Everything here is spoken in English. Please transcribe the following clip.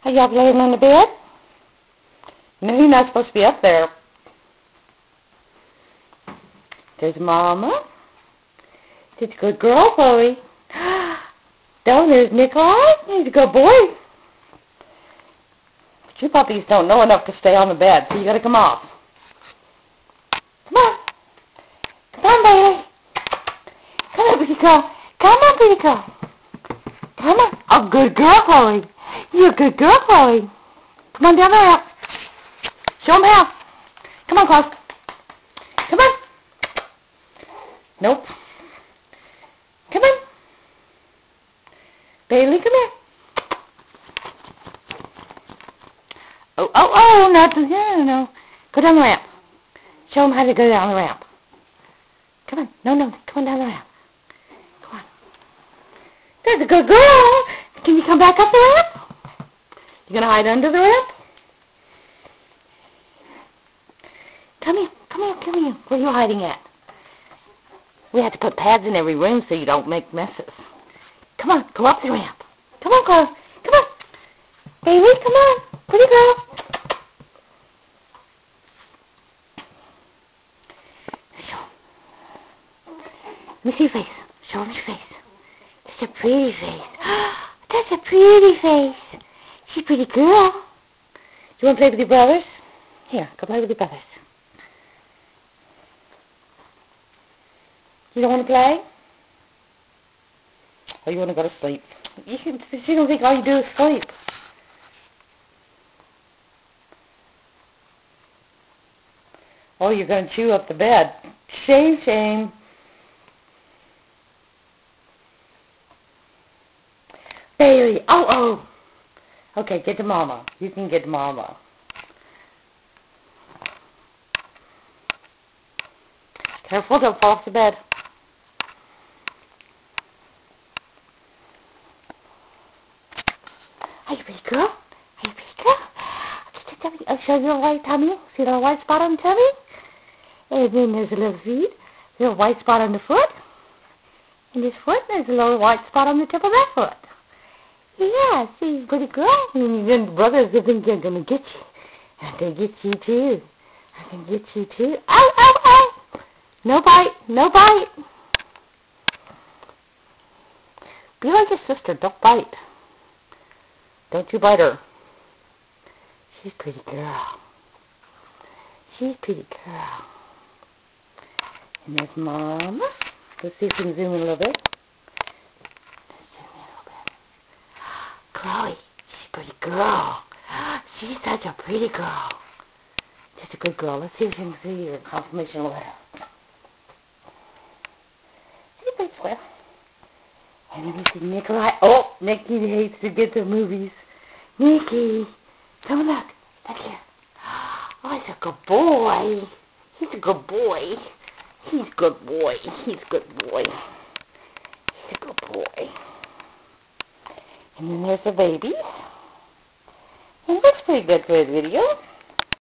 Are you up laying on the bed? No, you're not supposed to be up there. There's Mama. It's a good girl, Chloe. There's Nikolai. He's a good boy. But you puppies don't know enough to stay on the bed, so you gotta come off. Come on. Come on, baby. Come on, pretty girl. Come on, pretty girl. Come on. Oh, good girl, Chloe. You're a good girl, Chloe. Come on down the ramp. Show them how. Come on, Chloe. Come on. Nope. Come on. Bailey, come here. Oh, not the, no. Go down the ramp. Show them how to go down the ramp. Come on. No, come on down the ramp. Come on. There's a good girl. Can you come back up the ramp? You gonna hide under the ramp? Come here. Where are you hiding at? We have to put pads in every room so you don't make messes. Come on, go up the ramp. Come on, Chloe. Come on. Baby, come on. Pretty girl. Let me see your face. Show them your face. That's a pretty face. That's a pretty face. She's a pretty girl. You want to play with your brothers? Here, go play with your brothers. You don't want to play? Or you want to go to sleep? You don't think all you do is sleep. Oh, you're going to chew up the bed. Shame. Bailey, oh. Okay, get to Mama. You can get to Mama. Careful, don't fall off the bed. Are you pretty girl? I'll show you a white tummy. See the white spot on the tummy? And then there's a little feet. There's a white spot on the foot. And this foot, there's a little white spot on the tip of that foot. Yeah, see, pretty girl. And your brothers, they think they're going to get you. And they get you too. I can get you too. Ow. No bite. Be like your sister, don't bite. Don't you bite her. She's a pretty girl. And there's Mama. Let's see if we can zoom in a little bit. Chloe, she's a pretty girl. She's such a pretty girl. Just a good girl. Let's see if we can see your confirmation letter. See if it's well. And then we see Nikolai. Oh, Nicky hates to get to movies. Nicky, come look. Look here. Oh, he's a good boy. He's a good boy. And then there's the baby. And that's pretty good for a video.